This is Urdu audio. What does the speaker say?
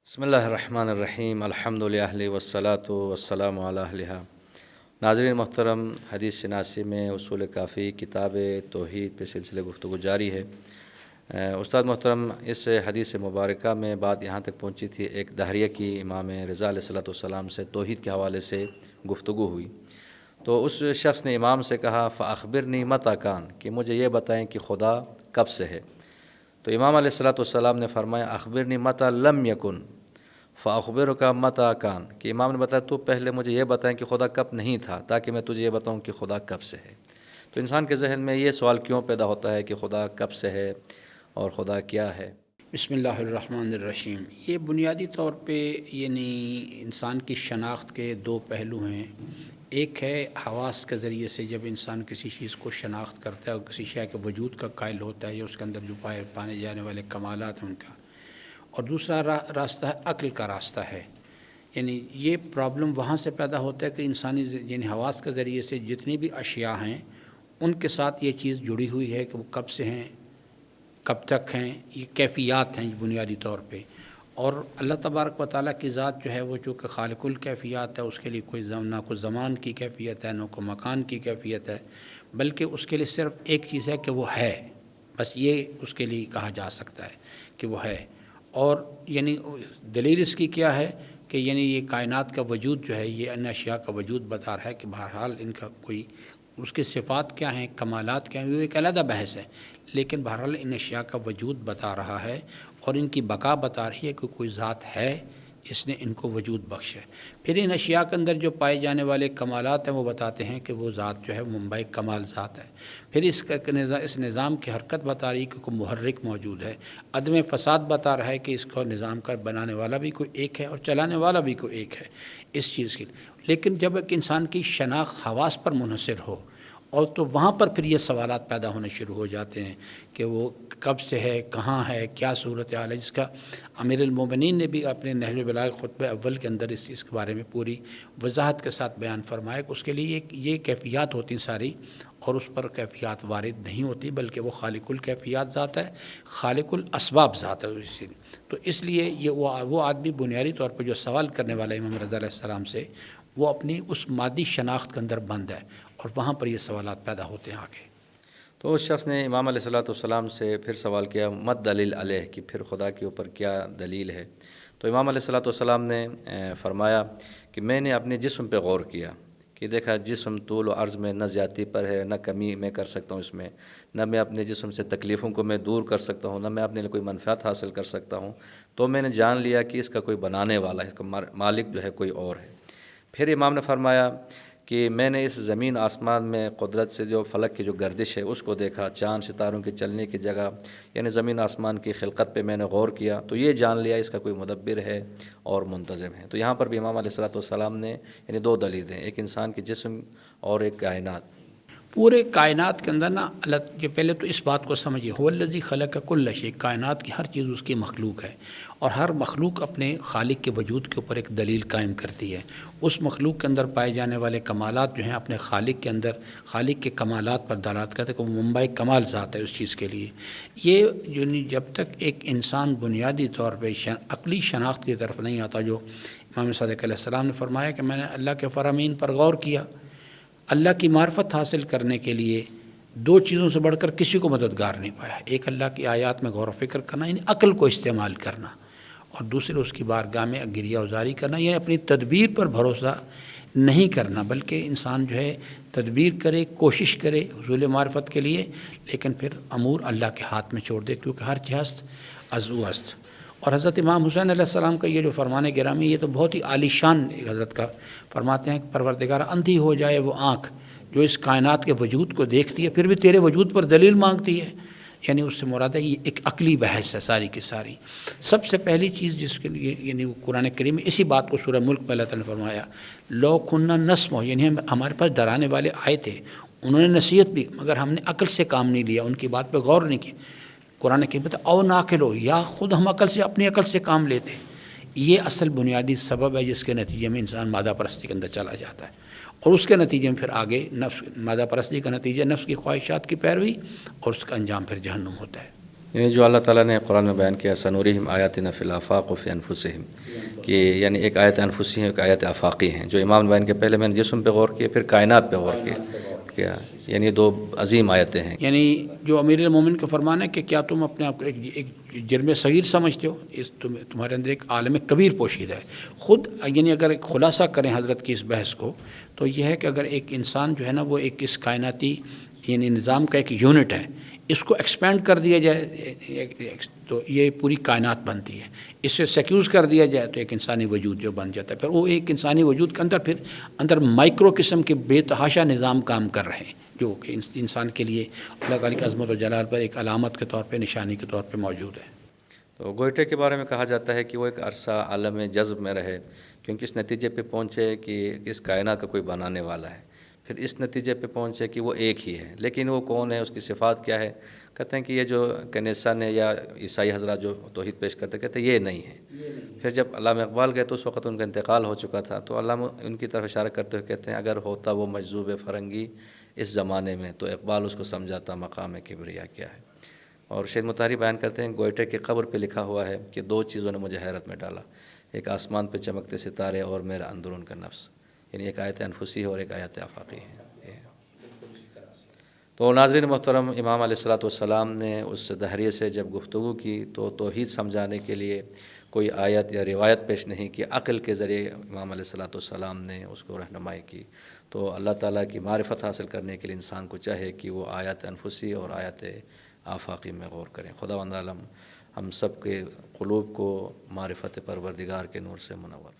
بسم اللہ الرحمن الرحیم الحمد للہ والصلاۃ والسلام علی اہلہا۔ ناظرین محترم، حدیث شناسی میں اصول کافی کتاب توحید پہ سلسلہ گفتگو جاری ہے۔ استاد محترم، اس حدیث مبارکہ میں بات یہاں تک پہنچی تھی، ایک دہریہ کی امام رضا علیہ الصلوۃ والسلام سے توحید کے حوالے سے گفتگو ہوئی، تو اس شخص نے امام سے کہا فاخبرنی متی کان، کہ مجھے یہ بتائیں کہ خدا کب سے ہے۔ تو امام علیہ الصلوۃ والسلام نے فرمایا اخبرنی متی لم یکن فاخبرک متی کان، کہ امام نے بتایا تو پہلے مجھے یہ بتائیں کہ خدا کب نہیں تھا تاکہ میں تجھے یہ بتاؤں کہ خدا کب سے ہے۔ تو انسان کے ذہن میں یہ سوال کیوں پیدا ہوتا ہے کہ خدا کب سے ہے اور خدا کیا ہے؟ بسم اللہ الرحمن الرحیم۔ یہ بنیادی طور پہ انسان کی شناخت کے دو پہلو ہیں۔ ایک ہے حواس کے ذریعے سے جب انسان کسی چیز کو شناخت کرتا ہے اور کسی شے کے وجود کا قائل ہوتا ہے یا اس کے اندر جو پانے جانے والے کمالات ہیں ان کا، اور دوسرا راستہ ہے عقل کا راستہ ہے۔ یہ پرابلم وہاں سے پیدا ہوتا ہے کہ انسانی حواس کے ذریعے سے جتنی بھی اشیاء ہیں ان کے ساتھ یہ چیز جڑی ہوئی ہے کہ وہ کب سے ہیں، کب تک ہیں، یہ کیفیات ہیں بنیادی طور پہ۔ اور اللہ تبارک و تعالیٰ کی ذات جو ہے وہ چونکہ خالق الکیفیات ہے، اس کے لیے نہ کوئی زمان کی کیفیت ہے، نہ کوئی مکان کی کیفیت ہے، بلکہ اس کے لیے صرف ایک چیز ہے کہ وہ ہے، بس یہ اس کے لیے کہا جا سکتا ہے کہ وہ ہے۔ اور دلیل اس کی کیا ہے کہ یہ کائنات کا وجود جو ہے، یہ ان اشیاء کا وجود بتا رہا ہے کہ بہرحال ان کا کوئی اس کے صفات کیا ہیں، کمالات کیا ہیں، وہ ایک علیحدہ بحث ہے، لیکن بہرحال ان اشیاء کا وجود بتا رہا ہے اور ان کی بقا بتا رہی ہے کہ کوئی ذات ہے، اس نے ان کو وجود بخشا ہے۔ پھر ان اشیاء کے اندر جو پائے جانے والے کمالات ہیں وہ بتاتے ہیں کہ وہ ذات جو ہے منبع کمال ذات ہے۔ پھر اس نظام کی حرکت بتا رہی ہے کہ کوئی محرک موجود ہے، عدم فساد بتا رہا ہے کہ اس کو نظام کا بنانے والا بھی کوئی ایک ہے اور چلانے والا بھی کوئی ایک ہے اس چیز کے لیے۔ لیکن جب ایک انسان کی شناخت حواس پر منحصر ہو اور تو وہاں پر پھر یہ سوالات پیدا ہونے شروع ہو جاتے ہیں کہ وہ کب سے ہے، کہاں ہے، کیا صورتحال ہے، جس کا امیر المومنین نے بھی اپنے نہج البلاغہ خطبہ اول کے اندر اس کے بارے میں پوری وضاحت کے ساتھ بیان فرمایا کہ اس کے لیے یہ کیفیات ہوتی ہیں ساری، اور اس پر کیفیات وارد نہیں ہوتی، بلکہ وہ خالق الکیفیات ذات ہے، خالق الاسباب ذات ہے۔ تو اس لیے یہ وہ آدمی بنیادی طور پر جو سوال کرنے والا امام رضا علیہ السلام سے، وہ اپنی اس مادی شناخت کے اندر بند ہے، اور وہاں پر یہ سوالات پیدا ہوتے ہیں آگے۔ تو اس شخص نے امام علیہ الصلوۃ والسلام سے پھر سوال کیا مد دلیل علیہ، کہ پھر خدا کے اوپر کیا دلیل ہے؟ تو امام علیہ الصلوۃ والسلام نے فرمایا کہ میں نے اپنے جسم پہ غور کیا کہ دیکھا جسم طول و عرض میں نہ زیادتی پر ہے، نہ کمی میں کر سکتا ہوں اس میں، نہ میں اپنے جسم سے تکلیفوں کو میں دور کر سکتا ہوں، نہ میں اپنے لیے کوئی منفعت حاصل کر سکتا ہوں۔ تو میں نے جان لیا کہ اس کا کوئی بنانے والا ہے، اس کا مالک جو ہے کوئی اور ہے۔ پھر امام نے فرمایا کہ میں نے اس زمین آسمان میں قدرت سے جو فلک کی جو گردش ہے اس کو دیکھا، چاند ستاروں کے چلنے کی جگہ، زمین آسمان کی خلقت پہ میں نے غور کیا، تو یہ جان لیا اس کا کوئی مدبر ہے اور منتظم ہے۔ تو یہاں پر بھی امام علیہ الصلوۃ والسلام نے دو دلیل ہیں، ایک انسان کے جسم اور ایک کائنات۔ پورے کائنات کے اندر اللہ پہلے تو اس بات کو سمجھیے، هو الذی خلق کل شیء، کائنات کی ہر چیز اس کی مخلوق ہے، اور ہر مخلوق اپنے خالق کے وجود کے اوپر ایک دلیل قائم کرتی ہے۔ اس مخلوق کے اندر پائے جانے والے کمالات جو ہیں اپنے خالق کے اندر، خالق کے کمالات پر دلالت کرتے ہیں کہ وہ منبع کمال ذات ہے اس چیز کے لیے۔ یہ جب تک ایک انسان بنیادی طور پہ عقلی شناخت کی طرف نہیں آتا، جو امام صادق علیہ السلام نے فرمایا کہ میں نے اللہ کے فرامین پر غور کیا، اللہ کی معرفت حاصل کرنے کے لیے دو چیزوں سے بڑھ کر کسی کو مددگار نہیں پایا۔ ایک اللہ کی آیات میں غور و فکر کرنا، عقل کو استعمال کرنا، اور دوسرے اس کی بارگاہ میں گریہ وزاری کرنا، اپنی تدبیر پر بھروسہ نہیں کرنا، بلکہ انسان جو ہے تدبیر کرے، کوشش کرے حصول معرفت کے لیے، لیکن پھر امور اللہ کے ہاتھ میں چھوڑ دے، کیونکہ ہر چیز از او است۔ اور حضرت امام حسین علیہ السلام کا یہ جو فرمان گرامی، یہ تو بہت ہی عالی شان حضرت کا فرماتے ہیں کہ پروردگار اندھی ہو جائے وہ آنکھ جو اس کائنات کے وجود کو دیکھتی ہے پھر بھی تیرے وجود پر دلیل مانگتی ہے۔ اس سے مراد ہے یہ ایک عقلی بحث ہے ساری کی ساری۔ سب سے پہلی چیز جس کے لیے وہ قرآن کریم میں اسی بات کو سورہ ملک میں اللہ تعالیٰ نے فرمایا لو کننا نسمع، ہمارے پاس ڈرانے والے آئے تھے، انہوں نے نصیحت بھی، مگر ہم نے عقل سے کام نہیں لیا، ان کی بات پہ غور نہیں کیا۔ قرآن کریم میں او ناقل ہو، یا خود ہم اپنی عقل سے کام لیتے۔ یہ اصل بنیادی سبب ہے جس کے نتیجے میں انسان مادہ پرستی کے اندر چلا جاتا ہے، اور اس کے نتیجے میں پھر آگے نفس، مادہ پرستی کا نتیجہ نفس کی خواہشات کی پیروی، اور اس کا انجام پھر جہنم ہوتا ہے۔ یہ جو اللہ تعالیٰ نے قرآن میں بیان کیا سنورہم آیاتنا فی الآفاق وفی انفسہم، کہ یعنی ایک آیت انفسی ہے، ایک آیت آفاقی ہیں. جو امام بیان کے پہلے میں نے جسم پہ غور کیا، پھر کائنات پہ غور کیا، یعنی دو عظیم آیتیں ہیں. یعنی جو امیر المومن کا فرمان ہے کہ کیا تم اپنے آپ کو ایک جرم صغیر سمجھتے ہو، اس تمہارے اندر ایک عالم کبیر پوشیدہ ہے. خود یعنی اگر ایک خلاصہ کریں حضرت کی اس بحث کو تو یہ ہے کہ اگر ایک انسان جو ہے نا وہ ایک اس کائناتی یعنی نظام کا ایک یونٹ ہے، اس کو ایکسپینڈ کر دیا جائے تو یہ پوری کائنات بنتی ہے. اس سے سیکیوز کر دیا جائے تو ایک انسانی وجود جو بن جاتا ہے. پھر وہ ایک انسانی وجود کے اندر مائکرو قسم کے بے تحاشا نظام کام کر رہے ہیں جو کہ انسان کے لیے اللہ تعالیٰ کی عظمت و جلال پر ایک علامت کے طور پہ، نشانی کے طور پہ موجود ہے. تو گوئٹے کے بارے میں کہا جاتا ہے کہ وہ ایک عرصہ عالم جذب میں رہے، کیونکہ اس نتیجے پہ پہنچے کہ اس کائنات کا کوئی بنانے والا ہے. پھر اس نتیجے پہ پہنچے کہ وہ ایک ہی ہے، لیکن وہ کون ہے، اس کی صفات کیا ہے. کہتے ہیں کہ یہ جو کنیسہ نے یا عیسائی حضرات جو توحید پیش کرتے کہتے ہیں یہ نہیں ہے. پھر جب علامہ اقبال گئے تو اس وقت ان کا انتقال ہو چکا تھا، تو علامہ ان کی طرف اشارہ کرتے ہوئے کہتے ہیں اگر ہوتا وہ مجذوب فرنگی اس زمانے میں تو اقبال اس کو سمجھاتا مقام کبریا کیا ہے. اور شہید مطہری بیان کرتے ہیں گوئٹے کی قبر پہ لکھا ہوا ہے کہ دو چیزوں نے مجھے حیرت میں ڈالا، ایک آسمان پہ چمکتے ستارے اور میرا اندرون کا نفس. یعنی ایک آیت انفسی ہے اور ایک آیت آفاقی ہے. تو ناظرین محترم، امام علیہ الصلوۃ والسلام نے اس دہریے سے جب گفتگو کی تو توحید سمجھانے کے لیے کوئی آیت یا روایت پیش نہیں کی، عقل کے ذریعے امام علیہ الصلوۃ والسلام نے اس کو رہنمائی کی. تو اللہ تعالیٰ کی معرفت حاصل کرنے کے لیے انسان کو چاہے کہ وہ آیت انفسی اور آیت آفاقی میں غور کریں. خداوند عالم ہم سب کے قلوب کو معرفت پروردگار کے نور سے منور